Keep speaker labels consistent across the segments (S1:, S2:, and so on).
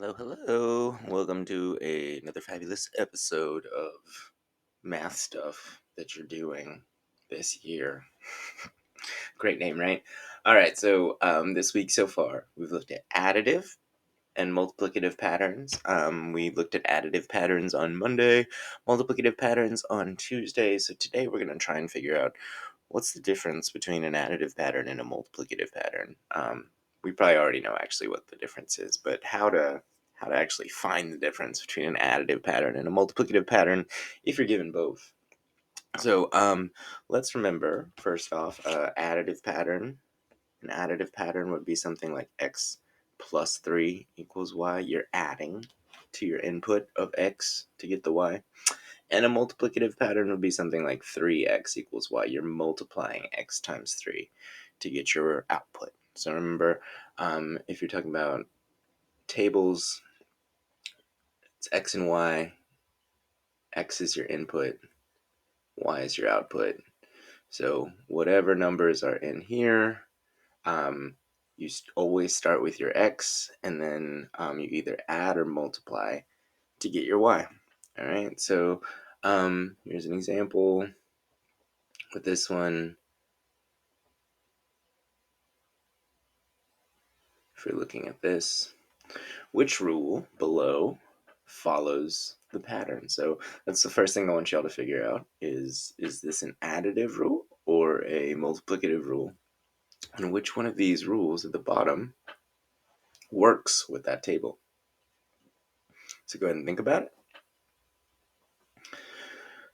S1: Hello, hello. Welcome to another fabulous episode of math stuff that you're doing this year. Great name, right? All right, so this week so far, we've looked at additive and multiplicative patterns. We looked at additive patterns on Monday, multiplicative patterns on Tuesday. So today we're going to try and figure out what's the difference between an additive pattern and a multiplicative pattern. We probably already know actually what the difference is, but how to actually find the difference between an additive pattern and a multiplicative pattern if you're given both. So let's remember, first off, additive pattern. An additive pattern would be something like x plus 3 equals y. You're adding to your input of x to get the y. And a multiplicative pattern would be something like 3x equals y. You're multiplying x times 3 to get your output. So remember, if you're talking about tables, it's x and y. X is your input, y is your output. So whatever numbers are in here, you always start with your x, and then you either add or multiply to get your y. All right, so here's an example with this one. If you're looking at this, which rule below follows the pattern? So that's the first thing I want y'all to figure out is this an additive rule or a multiplicative rule? And which one of these rules at the bottom works with that table? So go ahead and think about it.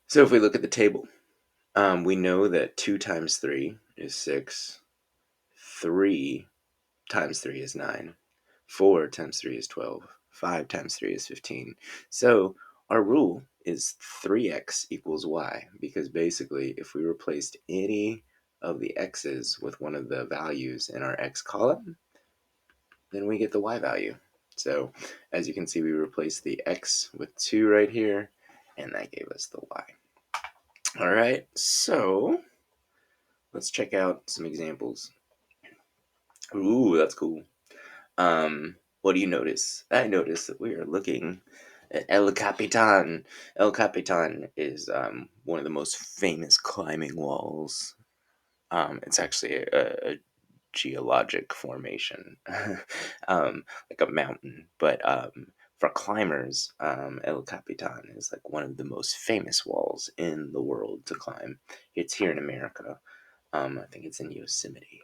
S1: So if we look at the table, we know that 2 times 3 is 6, 3 times 3 is 9, 4 times 3 is 12, 5 times 3 is 15. So our rule is 3x equals y, because basically if we replaced any of the x's with one of the values in our x column, then we get the y value. So as you can see, we replaced the x with 2 right here, and that gave us the y. All right, so let's check out some examples. Ooh, that's cool. What do you notice? I notice that we are looking at El Capitan. El Capitan is one of the most famous climbing walls. It's actually a geologic formation, like a mountain. But for climbers, El Capitan is like one of the most famous walls in the world to climb. It's here in America. I think it's in Yosemite.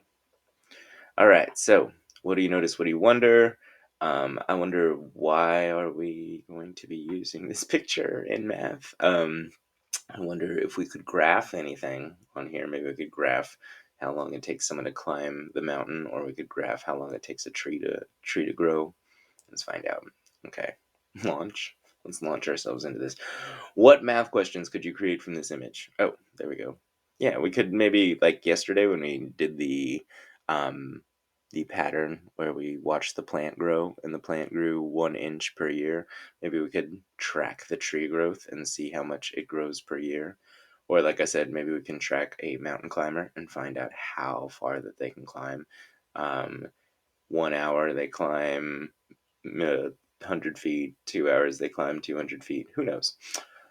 S1: All right, so what do you notice? What do you wonder? I wonder, why are we going to be using this picture in math? I wonder if we could graph anything on here. Maybe we could graph how long it takes someone to climb the mountain, or we could graph how long it takes a tree to grow. Let's find out. Okay, launch. Let's launch ourselves into this. What math questions could you create from this image? Oh, there we go. Yeah, we could maybe, like yesterday when we did um, the pattern where we watched the plant grow and the plant grew 1 inch per year. Maybe we could track the tree growth and see how much it grows per year. Or like I said, maybe we can track a mountain climber and find out how far that they can climb. 1 hour they climb 100 feet, 2 hours they climb 200 feet. Who knows?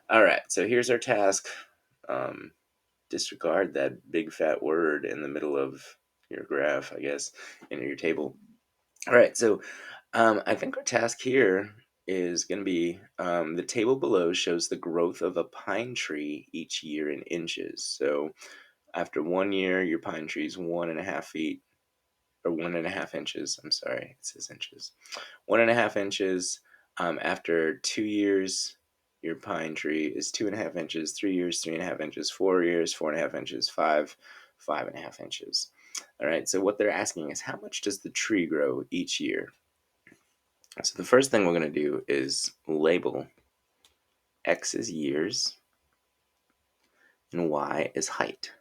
S1: All right, so here's our task. Disregard that big fat word in the middle of your graph, I guess, in your table. All right, so I think our task here is going to be the table below shows the growth of a pine tree each year in inches. So after 1 year, your pine tree is 1.5 feet, or 1.5 inches. I'm sorry, it says inches. 1.5 inches. After 2 years, your pine tree is 2.5 inches. 3 years, 3.5 inches. 4 years, 4.5 inches. 5.5 inches. All right, so what they're asking is, how much does the tree grow each year? So the first thing we're going to do is label x as years and y is height.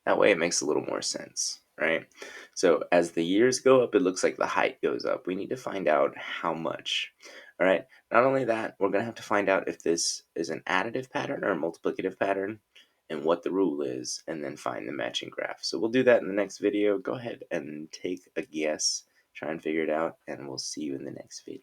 S1: That way it makes a little more sense, right? So as the years go up, it looks like the height goes up. We need to find out how much. All right, not only that, we're going to have to find out if this is an additive pattern or a multiplicative pattern and what the rule is, and then find the matching graph. So we'll do that in the next video. Go ahead and take a guess, try and figure it out, and we'll see you in the next video.